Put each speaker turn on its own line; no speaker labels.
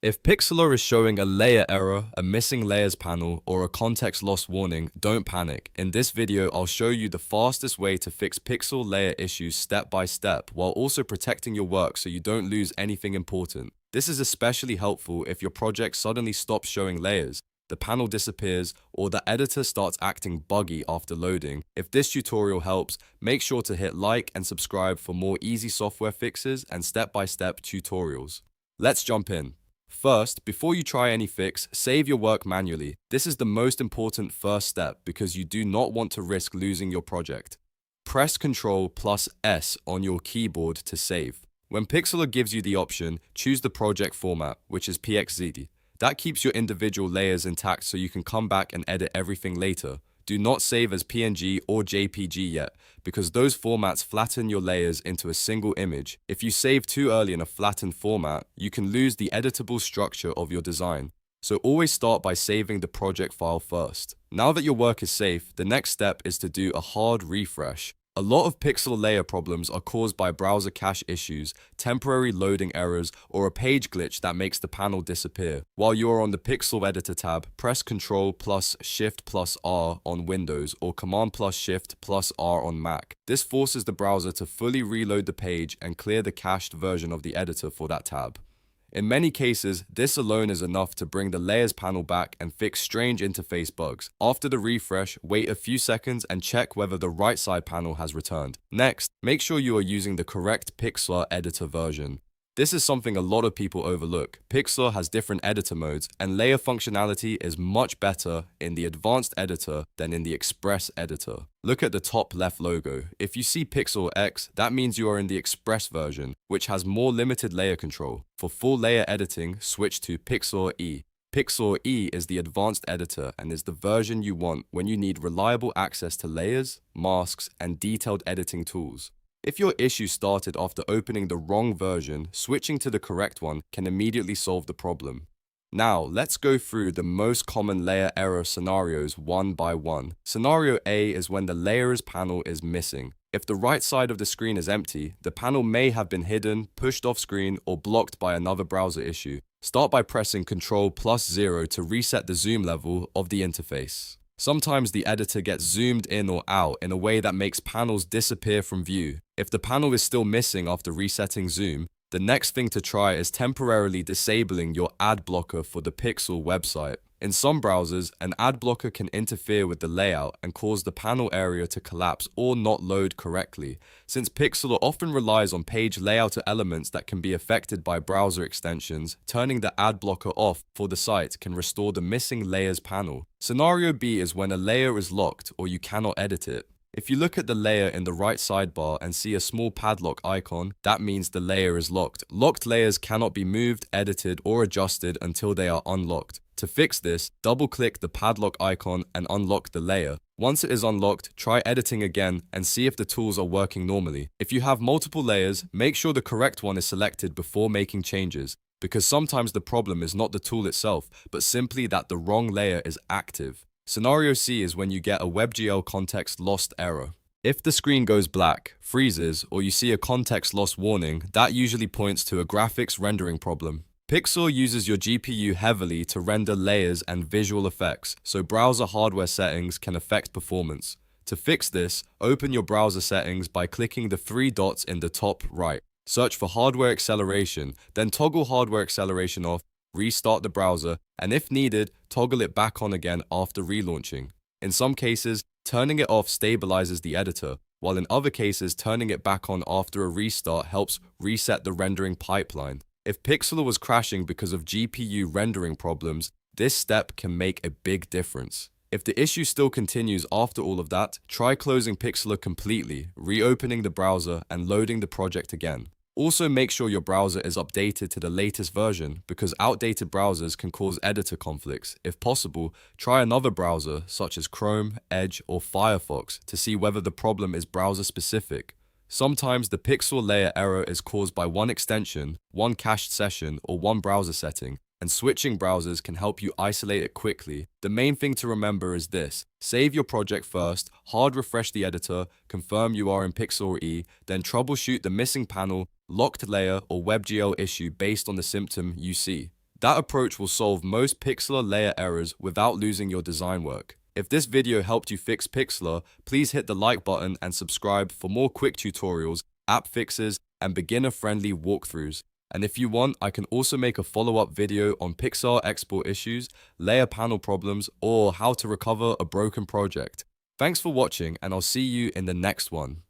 If Pixlr is showing a layer error, a missing layers panel, or a context loss warning, don't panic. In this video, I'll show you the fastest way to fix pixel layer issues step by step, while also protecting your work so you don't lose anything important. This is especially helpful if your project suddenly stops showing layers, the panel disappears, or the editor starts acting buggy after loading. If this tutorial helps, make sure to hit like and subscribe for more easy software fixes and step-by-step tutorials. Let's jump in. First, before you try any fix, save your work manually. This is the most important first step because you do not want to risk losing your project. Press Ctrl+S on your keyboard to save. When Pixlr gives you the option, choose the project format, which is PXZ. That keeps your individual layers intact so you can come back and edit everything later. Do not save as PNG or JPG yet, because those formats flatten your layers into a single image. If you save too early in a flattened format, you can lose the editable structure of your design. So always start by saving the project file first. Now that your work is safe, the next step is to do a hard refresh. A lot of pixel layer problems are caused by browser cache issues, temporary loading errors, or a page glitch that makes the panel disappear. While you are on the Pixel Editor tab, press Ctrl+Shift+R on Windows or Command+Shift+R on Mac. This forces the browser to fully reload the page and clear the cached version of the editor for that tab. In many cases, this alone is enough to bring the layers panel back and fix strange interface bugs. After the refresh, wait a few seconds and check whether the right side panel has returned. Next, make sure you are using the correct Pixlr editor version. This is something a lot of people overlook. Pixlr has different editor modes, and layer functionality is much better in the advanced editor than in the Express editor. Look at the top left logo. If you see Pixel X, that means you are in the Express version, which has more limited layer control. For full layer editing, switch to Pixlr E. Pixlr E is the advanced editor and is the version you want when you need reliable access to layers, masks, and detailed editing tools. If your issue started after opening the wrong version, switching to the correct one can immediately solve the problem. Now, let's go through the most common layer error scenarios one by one. Scenario A is when the layers panel is missing. If the right side of the screen is empty, the panel may have been hidden, pushed off screen, or blocked by another browser issue. Start by pressing Ctrl+0 to reset the zoom level of the interface. Sometimes the editor gets zoomed in or out in a way that makes panels disappear from view. If the panel is still missing after resetting zoom, the next thing to try is temporarily disabling your ad blocker for the Pixel website. In some browsers, an ad blocker can interfere with the layout and cause the panel area to collapse or not load correctly. Since Pixlr often relies on page layout elements that can be affected by browser extensions, turning the ad blocker off for the site can restore the missing layers panel. Scenario B is when a layer is locked or you cannot edit it. If you look at the layer in the right sidebar and see a small padlock icon, that means the layer is locked. Locked layers cannot be moved, edited, or adjusted until they are unlocked. To fix this, double-click the padlock icon and unlock the layer. Once it is unlocked, try editing again and see if the tools are working normally. If you have multiple layers, make sure the correct one is selected before making changes, because sometimes the problem is not the tool itself, but simply that the wrong layer is active. Scenario C is when you get a WebGL context lost error. If the screen goes black, freezes, or you see a context loss warning, that usually points to a graphics rendering problem. Pixlr uses your GPU heavily to render layers and visual effects, so browser hardware settings can affect performance. To fix this, open your browser settings by clicking the three dots in the top right. Search for hardware acceleration, then toggle hardware acceleration off, restart the browser, and if needed, toggle it back on again after relaunching. In some cases, turning it off stabilizes the editor, while in other cases, turning it back on after a restart helps reset the rendering pipeline. If Pixlr was crashing because of GPU rendering problems, this step can make a big difference. If the issue still continues after all of that, try closing Pixlr completely, reopening the browser, and loading the project again. Also, make sure your browser is updated to the latest version because outdated browsers can cause editor conflicts. If possible, try another browser such as Chrome, Edge, or Firefox to see whether the problem is browser specific. Sometimes the pixel layer error is caused by one extension, one cached session, or one browser setting, and switching browsers can help you isolate it quickly. The main thing to remember is this: save your project first, hard refresh the editor, confirm you are in Pixlr E, then troubleshoot the missing panel, locked layer, or WebGL issue based on the symptom you see. That approach will solve most Pixlr layer errors without losing your design work. If this video helped you fix Pixlr, please hit the like button and subscribe for more quick tutorials, app fixes, and beginner-friendly walkthroughs. And if you want, I can also make a follow-up video on Pixlr export issues, layer panel problems, or how to recover a broken project. Thanks for watching, and I'll see you in the next one.